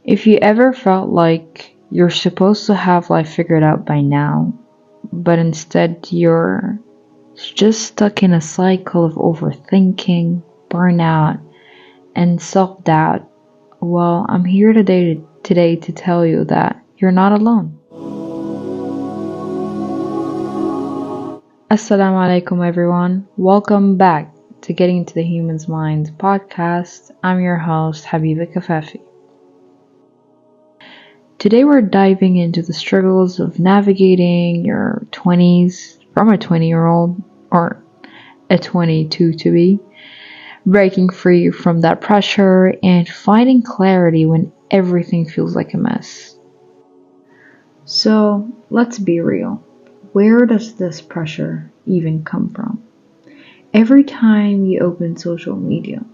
If you ever felt like you're supposed to have life figured out by now, but instead you're just stuck in a cycle of overthinking, burnout, and self-doubt, well, I'm here today to tell you that you're not alone. Assalamu alaikum everyone. Welcome back to Getting into the Human's Mind podcast. I'm your host, Habiba Kafafi. Today we're diving into the struggles of navigating your 20s from a 20-year-old or a 22 to be, breaking free from that pressure and finding clarity when everything feels like a mess. So let's be real. Where does this pressure even come from? Every time you open social media,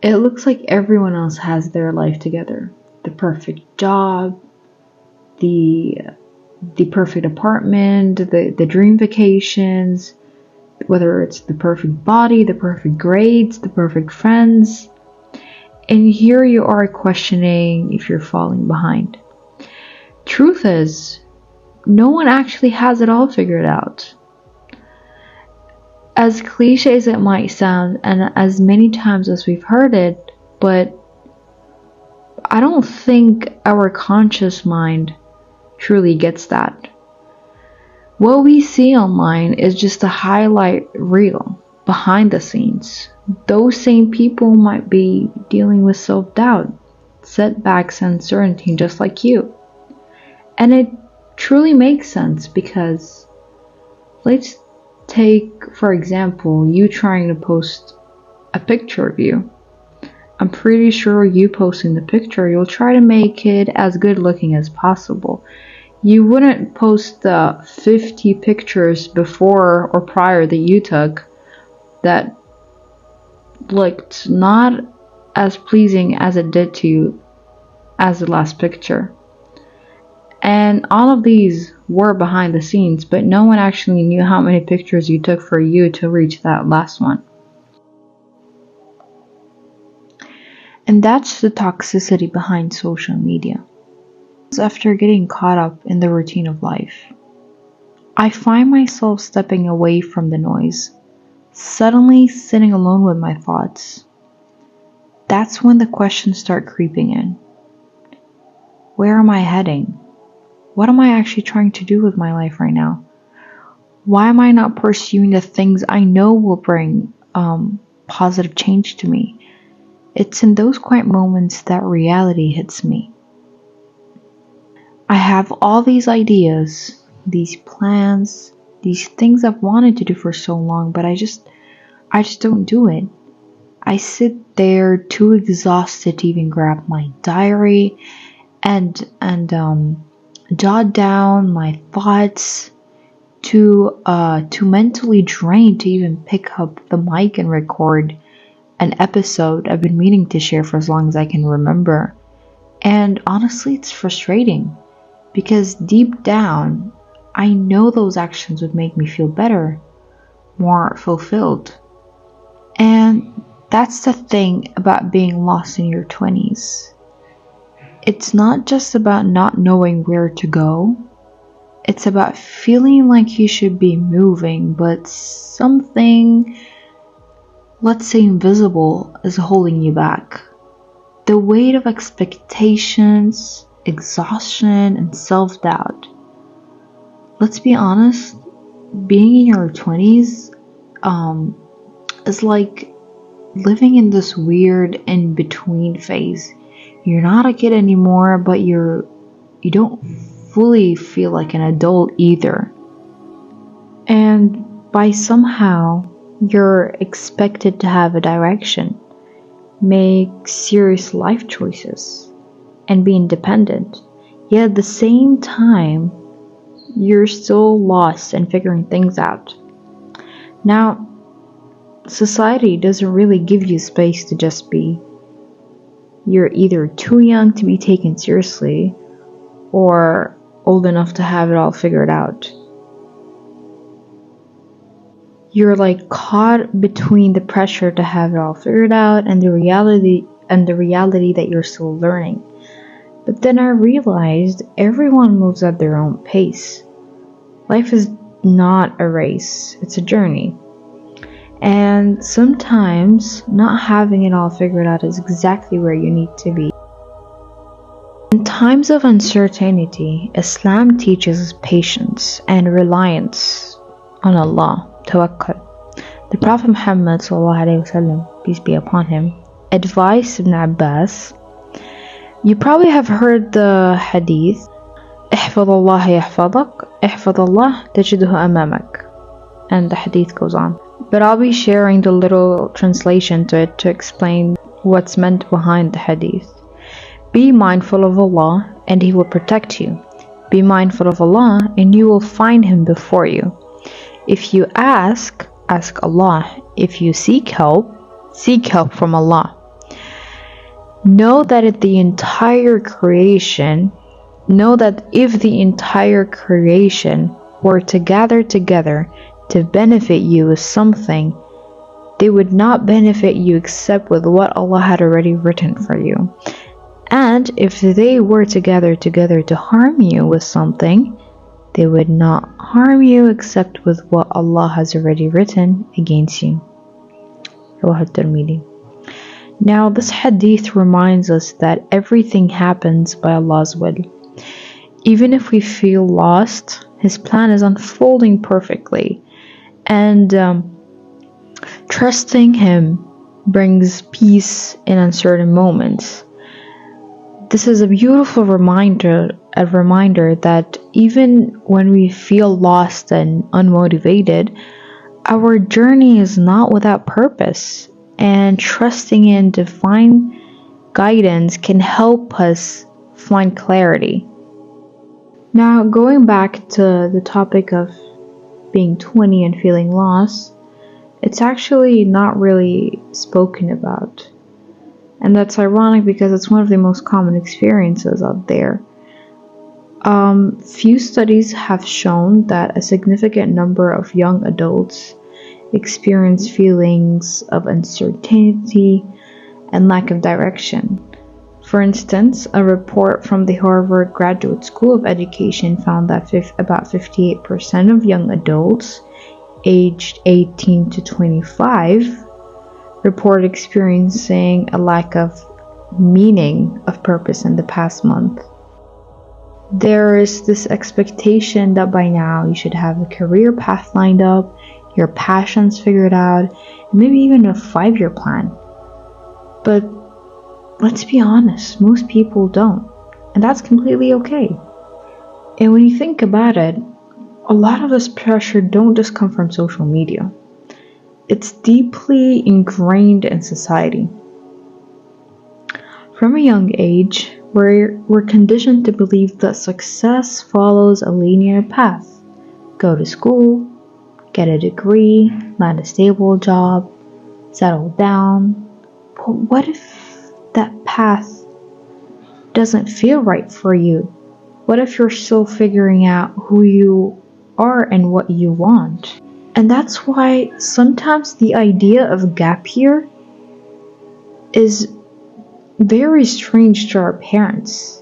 it looks like everyone else has their life together. The perfect job, the perfect apartment, the dream vacations, whether it's the perfect body, the perfect grades, the perfect friends. And here you are questioning if you're falling behind. Truth is, no one actually has it all figured out. As cliche as it might sound, and as many times as we've heard it, but I don't think our conscious mind truly gets that. What we see online is just a highlight reel behind the scenes. Those same people might be dealing with self-doubt, setbacks, and uncertainty just like you. And it truly makes sense because let's take, for example, you trying to post a picture of you. I'm pretty sure you posting the picture, you'll try to make it as good looking as possible. You wouldn't post the 50 pictures before or prior that you took that looked not as pleasing as it did to you as the last picture. And all of these were behind the scenes, but no one actually knew how many pictures you took for you to reach that last one. And that's the toxicity behind social media. After getting caught up in the routine of life, I find myself stepping away from the noise, suddenly sitting alone with my thoughts. That's when the questions start creeping in. Where am I heading? What am I actually trying to do with my life right now? Why am I not pursuing the things I know will bring positive change to me? It's in those quiet moments that reality hits me. I have all these ideas, these plans, these things I've wanted to do for so long, but I just don't do it. I sit there too exhausted to even grab my diary and jot down my thoughts, too mentally drained to even pick up the mic and record an episode I've been meaning to share for as long as I can remember. And honestly, it's frustrating because deep down, I know those actions would make me feel better, more fulfilled. And that's the thing about being lost in your 20s. It's not just about not knowing where to go. It's about feeling like you should be moving, but something, let's say invisible, is holding you back. The weight of expectations, exhaustion, and self-doubt. Let's be honest, being in your 20s is like living in this weird in-between phase. You're not a kid anymore, but you don't fully feel like an adult either. And by somehow, you're expected to have a direction, make serious life choices, and be independent. Yet at the same time, you're still lost and figuring things out. Now, society doesn't really give you space to just be. You're either too young to be taken seriously or old enough to have it all figured out. You're like caught between the pressure to have it all figured out and the reality that you're still learning. But then I realized everyone moves at their own pace. Life is not a race, it's a journey. And sometimes not having it all figured out is exactly where you need to be. In times of uncertainty, Islam teaches us patience and reliance on Allah, tawakkul. The Prophet Muhammad ﷺ, peace be upon him, advised Ibn Abbas. You probably have heard the hadith, احفظ الله يحفظك احفظ الله تجده أمامك, and the hadith goes on. But I'll be sharing the little translation to it to explain what's meant behind the hadith. Be mindful of Allah and He will protect you. Be mindful of Allah and you will find Him before you. If you ask Allah. If you seek help from Allah. Know that if the entire creation were to gather together to benefit you with something, they would not benefit you except with what Allah had already written for you. And if they were to gather together to harm you with something, they would not harm you except with what Allah has already written against you. Now this hadith reminds us that everything happens by Allah's will. Even if we feel lost, His plan is unfolding perfectly, and trusting Him brings peace in uncertain moments. This is a beautiful reminder that even when we feel lost and unmotivated, our journey is not without purpose, and trusting in divine guidance can help us find clarity. Now, going back to the topic of being 20 and feeling lost, it's actually not really spoken about. And that's ironic because it's one of the most common experiences out there. Few studies have shown that a significant number of young adults experience feelings of uncertainty and lack of direction. For instance, a report from the Harvard Graduate School of Education found that about 58% of young adults aged 18 to 25 report experiencing a lack of meaning of purpose in the past month. There is this expectation that by now you should have a career path lined up, your passions figured out, and maybe even a 5-year plan. But let's be honest, most people don't, and that's completely okay. And when you think about it, a lot of this pressure don't just come from social media. It's deeply ingrained in society. From a young age, we're conditioned to believe that success follows a linear path. Go to school, get a degree, land a stable job, settle down. But what if that path doesn't feel right for you? What if you're still figuring out who you are and what you want? And that's why sometimes the idea of gap year is very strange to our parents.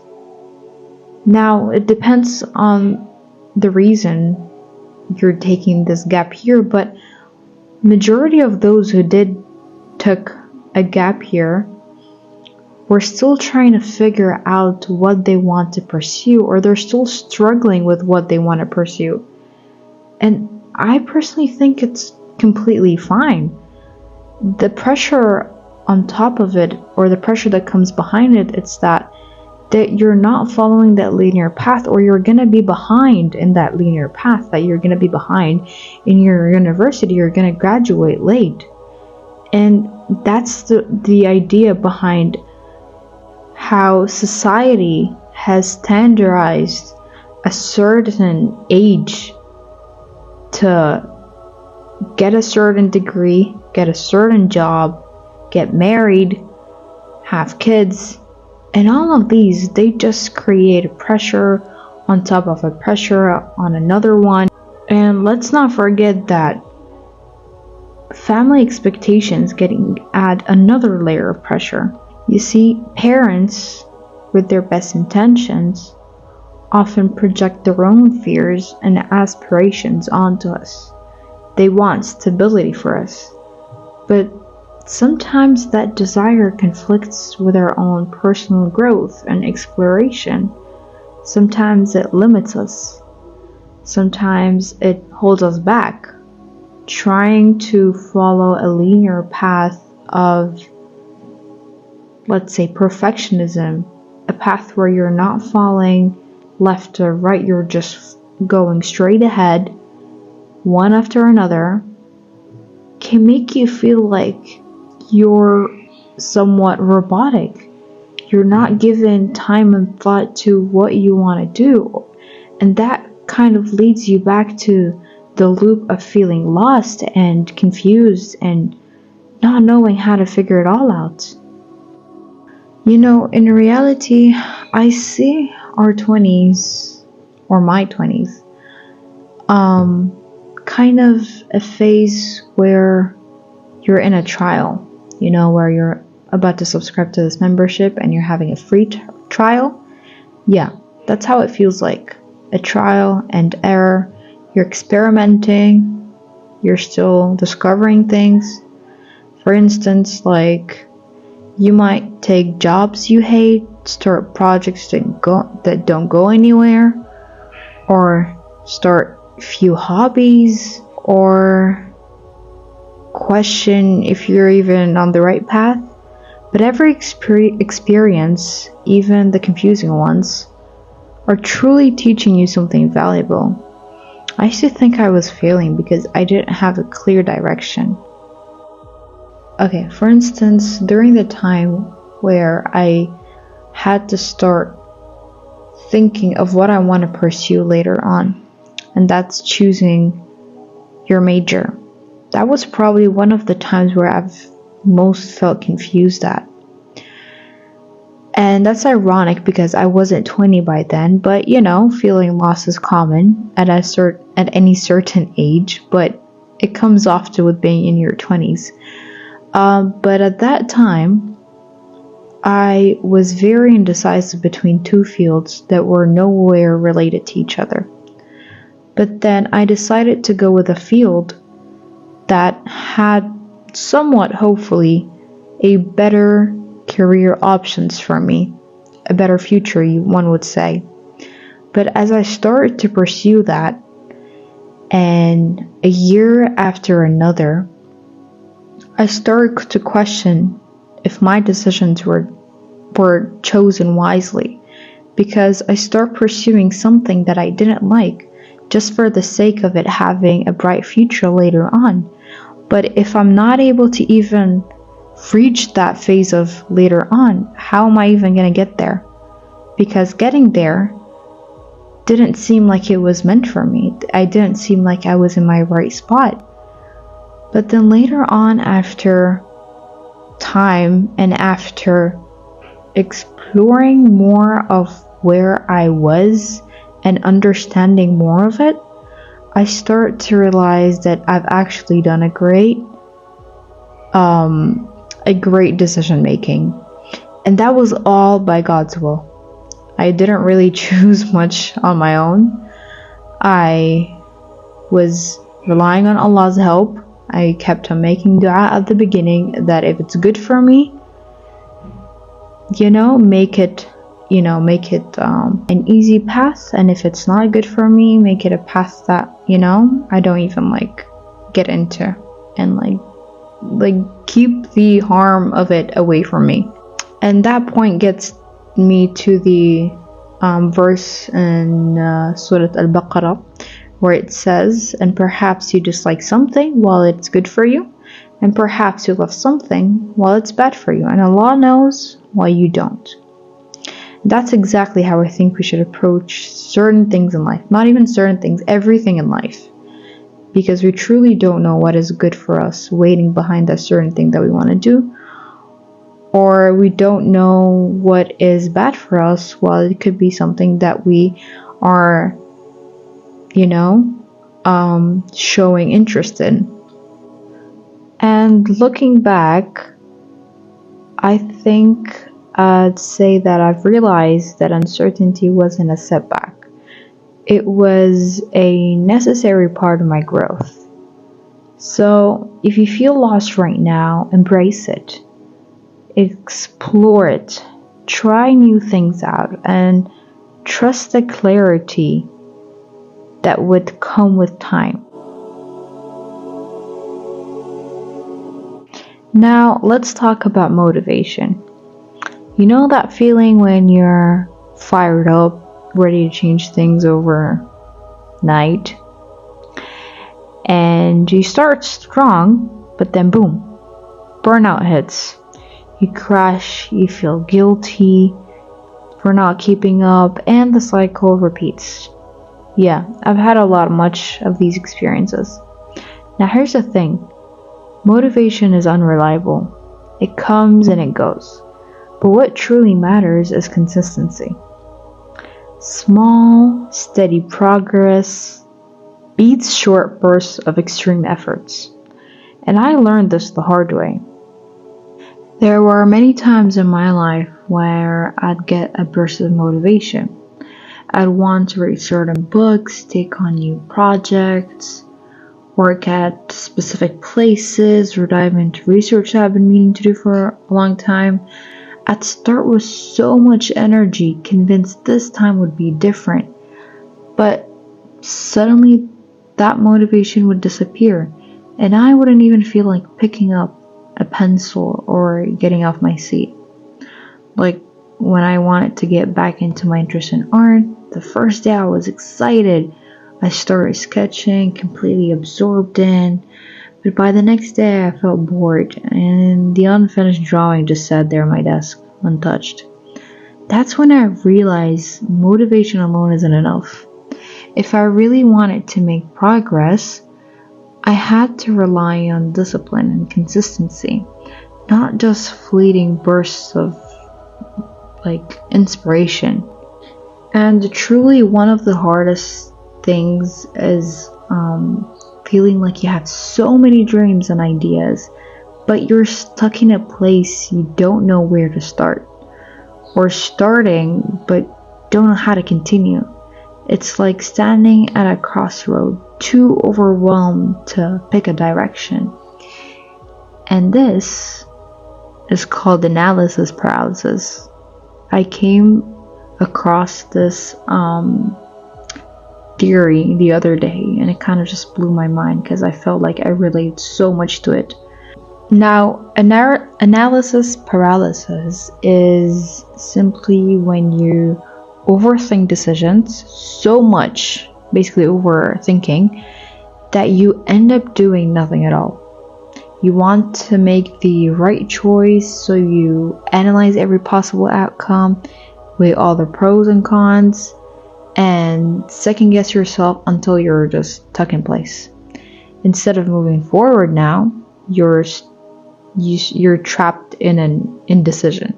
Now, it depends on the reason you're taking this gap year, but majority of those who took a gap year were still trying to figure out what they want to pursue, or they're still struggling with what they want to pursue. And I personally think it's completely fine. The pressure on top of it, or the pressure that comes behind it, it's that you're not following that linear path, or you're going to be behind in that linear path, that you're going to be behind in your university, you're going to graduate late. And that's the idea behind how society has standardized a certain age to get a certain degree, get a certain job, get married, have kids, and all of these, they just create a pressure on top of a pressure on another one. And let's not forget that family expectations add another layer of pressure. You see, parents with their best intentions, often project their own fears and aspirations onto us. They want stability for us, but sometimes that desire conflicts with our own personal growth and exploration. Sometimes it limits us. Sometimes it holds us back. Trying to follow a linear path of, let's say, perfectionism, a path where you're not falling left or right, you're just going straight ahead, one after another, can make you feel like you're somewhat robotic. You're not given time and thought to what you want to do. And that kind of leads you back to the loop of feeling lost and confused and not knowing how to figure it all out. In reality, I see our 20s, or my 20s, kind of a phase where you're in a trial, where you're about to subscribe to this membership and you're having a free trial. Yeah, that's how it feels like. A trial and error. You're experimenting. You're still discovering things. For instance, like, you might take jobs you hate, start projects that don't go anywhere, or start few hobbies, or question if you're even on the right path. But every experience, even the confusing ones, are truly teaching you something valuable. I used to think I was failing because I didn't have a clear direction. Okay, for instance, during the time where I had to start thinking of what I want to pursue later on, and that's choosing your major. That was probably one of the times where I've most felt confused at. And that's ironic because I wasn't 20 by then, but feeling lost is common at any certain age, but it comes often with being in your 20s. But at that time, I was very indecisive between two fields that were nowhere related to each other. But then I decided to go with a field that had somewhat, hopefully, a better career options for me, a better future, one would say. But as I started to pursue that, and a year after another, I started to question if my decisions were chosen wisely, because I started pursuing something that I didn't like just for the sake of it having a bright future later on. But if I'm not able to even reach that phase of later on, how am I even going to get there? Because getting there didn't seem like it was meant for me. I didn't seem like I was in my right spot. But then later on, after time and after exploring more of where I was and understanding more of it, I start to realize that I've actually done a great decision making. And that was all by God's will. I didn't really choose much on my own. I was relying on Allah's help. I kept on making dua at the beginning that if it's good for me, make it an easy path, and if it's not good for me, make it a path that I don't even get into, and keep the harm of it away from me. And that point gets me to the verse in Surah Al-Baqarah, where it says, and perhaps you dislike something while it's good for you, and perhaps you love something while it's bad for you, and Allah knows why you don't. That's exactly how I think we should approach certain things in life. Not even certain things, everything in life. Because we truly don't know what is good for us waiting behind that certain thing that we want to do. Or we don't know what is bad for us, while it could be something that we are, showing interest in. And looking back, I think I'd say that I've realized that uncertainty wasn't a setback. It was a necessary part of my growth. So, if you feel lost right now, embrace it, explore it, try new things out, and trust the clarity that would come with time. Now, let's talk about motivation. You know that feeling when you're fired up, ready to change things overnight, and you start strong, but then boom, burnout hits. You crash, you feel guilty for not keeping up, and the cycle repeats. Yeah, I've had much of these experiences. Now, here's the thing, motivation is unreliable. It comes and it goes. But what truly matters is consistency. Small, steady progress beats short bursts of extreme efforts. And I learned this the hard way. There were many times in my life where I'd get a burst of motivation. I'd want to read certain books, take on new projects, work at specific places, or dive into research I've been meaning to do for a long time. I'd start with so much energy, convinced this time would be different. But suddenly that motivation would disappear, and I wouldn't even feel like picking up a pencil or getting off my seat. Like when I wanted to get back into my interest in art, the first day I was excited. I started sketching, completely absorbed in, but by the next day I felt bored, and the unfinished drawing just sat there on my desk, untouched. That's when I realized motivation alone isn't enough. If I really wanted to make progress, I had to rely on discipline and consistency, not just fleeting bursts of inspiration. And truly, one of the hardest things is feeling like you have so many dreams and ideas, but you're stuck in a place you don't know where to start, or starting but don't know how to continue. It's like standing at a crossroad, too overwhelmed to pick a direction. And this is called analysis paralysis. I came across this theory the other day, and it kind of just blew my mind because I felt like I related so much to it. Now, analysis paralysis is simply when you overthink decisions so much, basically overthinking, that you end up doing nothing at all. You want to make the right choice, so you analyze every possible outcome, weigh all the pros and cons, and second guess yourself until you're just stuck in place. Instead of moving forward now, you're trapped in an indecision.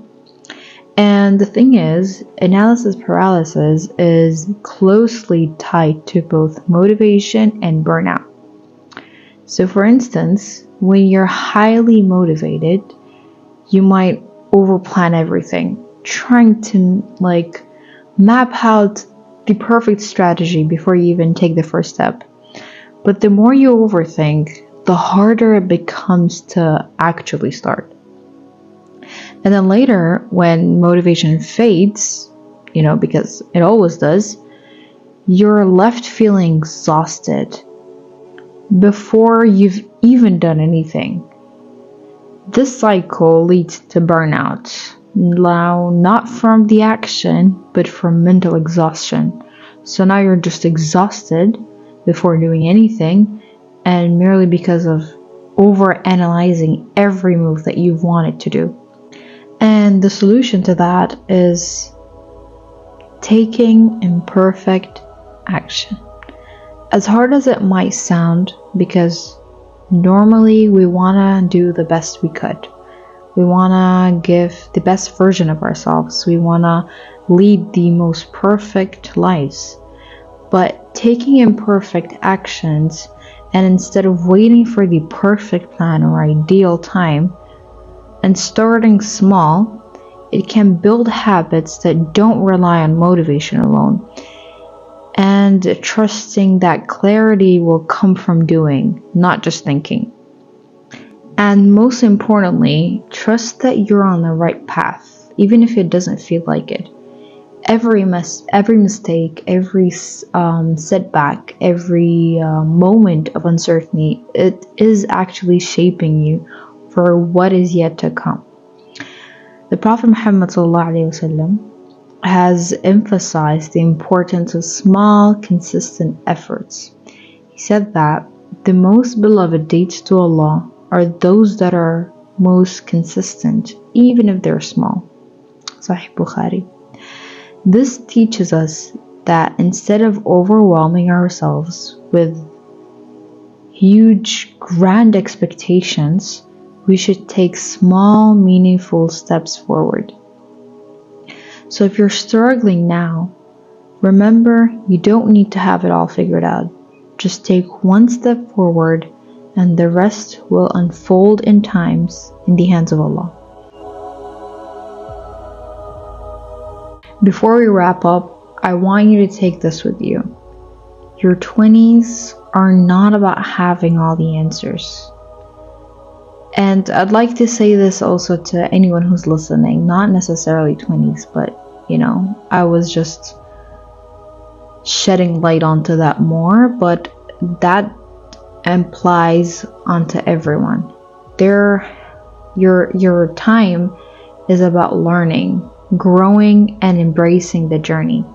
And the thing is, analysis paralysis is closely tied to both motivation and burnout. So for instance, when you're highly motivated, you might overplan everything, trying to map out the perfect strategy before you even take the first step. But the more you overthink, the harder it becomes to actually start. And then later, when motivation fades, because it always does, you're left feeling exhausted before you've even done anything. This cycle leads to burnout. Now, not from the action, but from mental exhaustion. So now you're just exhausted before doing anything, and merely because of over-analyzing every move that you've wanted to do. And the solution to that is taking imperfect action. As hard as it might sound, because normally we want to do the best we could. We want to give the best version of ourselves. We want to lead the most perfect lives. But taking imperfect actions, and instead of waiting for the perfect plan or ideal time, and starting small, it can build habits that don't rely on motivation alone, and trusting that clarity will come from doing, not just thinking. And most importantly, trust that you're on the right path, even if it doesn't feel like it. Every mistake, every setback, every moment of uncertainty, it is actually shaping you for what is yet to come. The Prophet Muhammad ﷺ has emphasized the importance of small, consistent efforts. He said that the most beloved deeds to Allah are those that are most consistent, even if they're small. Sahih Bukhari. This teaches us that instead of overwhelming ourselves with huge, grand expectations, we should take small, meaningful steps forward. So if you're struggling now, remember you don't need to have it all figured out. Just take one step forward and the rest will unfold in times in the hands of Allah. Before we wrap up, I want you to take this with you. Your 20s are not about having all the answers. And I'd like to say this also to anyone who's listening, not necessarily 20s, but I was just shedding light onto that more, but that applies onto everyone. Your time is about learning, growing, and embracing the journey.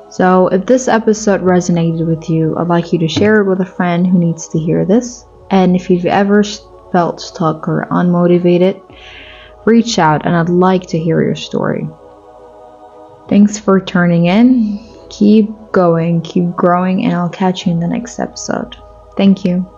So if this episode resonated with you, I'd like you to share it with a friend who needs to hear this. And if you've ever felt stuck or unmotivated, reach out and I'd like to hear your story. Thanks for tuning in. Keep going, keep growing, and I'll catch you in the next episode. Thank you.